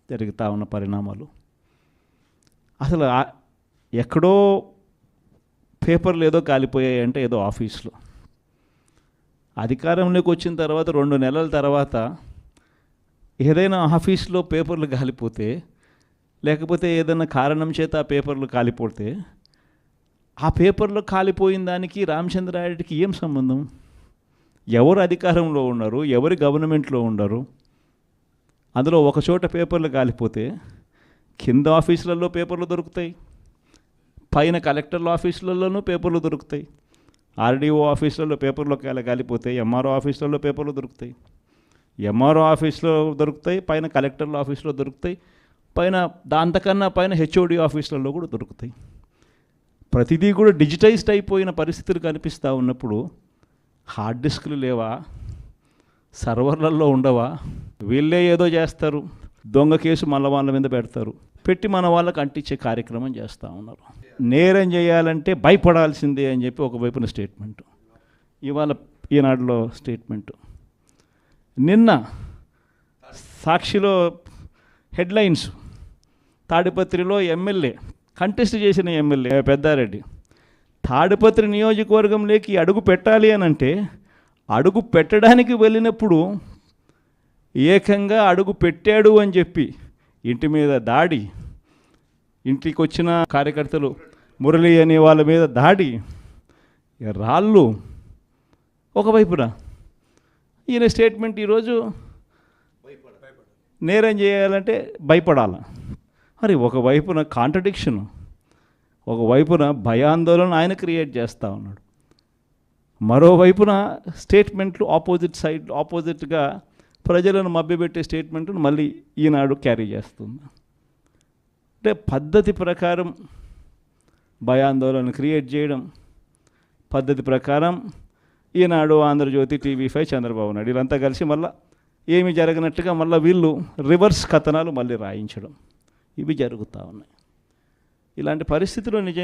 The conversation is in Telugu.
జరుగుతూ ఉన్న పరిణామాలు. అసలు ఎక్కడో పేపర్లు ఏదో కాలిపోయాయి అంటే ఏదో ఆఫీస్లో, అధికారంలోకి వచ్చిన తర్వాత 2 నెలల తర్వాత ఏదైనా ఆఫీస్లో పేపర్లు కాలిపోతే, లేకపోతే ఏదైనా కారణం చేత ఆ పేపర్లు కాలిపోతే, ఆ పేపర్లో కాలిపోయిన దానికి రామచంద్రారెడ్డికి ఏం సంబంధం? ఎవరు అధికారంలో ఉన్నారు, ఎవరి గవర్నమెంట్లో ఉండరు? అందులో ఒక చోట పేపర్లు కాలిపోతే కింద ఆఫీసులలో పేపర్లు దొరుకుతాయి, పైన కలెక్టర్ల ఆఫీసులలోనూ పేపర్లు దొరుకుతాయి, ఆర్డీఓ ఆఫీసులలో పేపర్లు కాలిపోతే ఎంఆర్ఓ ఆఫీసులలో పేపర్లు దొరుకుతాయి, ఎంఆర్ఓ ఆఫీస్లో దొరుకుతాయి, పైన కలెక్టర్ల ఆఫీస్లో దొరుకుతాయి, పైన దాంతకన్నా పైన హెచ్ఓడి ఆఫీసులలో కూడా దొరుకుతాయి. ప్రతిదీ కూడా డిజిటైజ్డ్ అయిపోయిన పరిస్థితులు కనిపిస్తూ ఉన్నప్పుడు హార్డ్ డిస్క్లు లేవా, సర్వర్లలో ఉండవా? వీళ్ళే ఏదో చేస్తారు, దొంగ కేసు మళ్ళీ వాళ్ళ మీద పెడతారు, పెట్టి మన వాళ్ళకి అంటించే కార్యక్రమం చేస్తూ ఉన్నారు. నేరం చేయాలంటే భయపడాల్సిందే అని చెప్పి ఒకవైపున స్టేట్మెంటు, ఇవాళ ఈనాడులో స్టేట్మెంటు, నిన్న సాక్షిలో హెడ్లైన్స్, తాడిపత్రిలో ఎమ్మెల్యే కంటెస్ట్ చేసిన ఎమ్మెల్యే పెద్దారెడ్డి తాడిపత్రి నియోజకవర్గంలోకి అడుగు పెట్టాలి అని అంటే, అడుగు పెట్టడానికి వెళ్ళినప్పుడు ఏకంగా అడుగు పెట్టాడు అని చెప్పి ఇంటి మీద దాడి, ఇంటికి వచ్చిన కార్యకర్తలు మురళి అనే వాళ్ళ మీద దాడి, రాళ్ళు ఒకవైపున. ఈయన స్టేట్మెంట్ ఈరోజు నేరం చేయాలంటే భయపడాల. మరి ఒకవైపున కాంట్రడిక్షను, ఒకవైపున భయాందోళన ఆయన క్రియేట్ చేస్తూ ఉన్నాడు, మరోవైపున స్టేట్మెంట్లు ఆపోజిట్గా ప్రజలను మభ్యపెట్టే స్టేట్మెంట్ను మళ్ళీ ఈనాడు క్యారీ చేస్తుంది. అంటే పద్ధతి ప్రకారం భయాందోళన క్రియేట్ చేయడం, పద్ధతి ప్రకారం ఈనాడు, ఆంధ్రజ్యోతి, టీవీ5, చంద్రబాబు నాయుడు వీళ్ళంతా కలిసి మళ్ళీ ఏమి జరగనట్టుగా మళ్ళీ వీళ్ళు రివర్స్ కథనాలు మళ్ళీ రాయించడం, ఇవి జరుగుతూ ఉన్నాయి. ఇలాంటి పరిస్థితుల్లో నిజంగా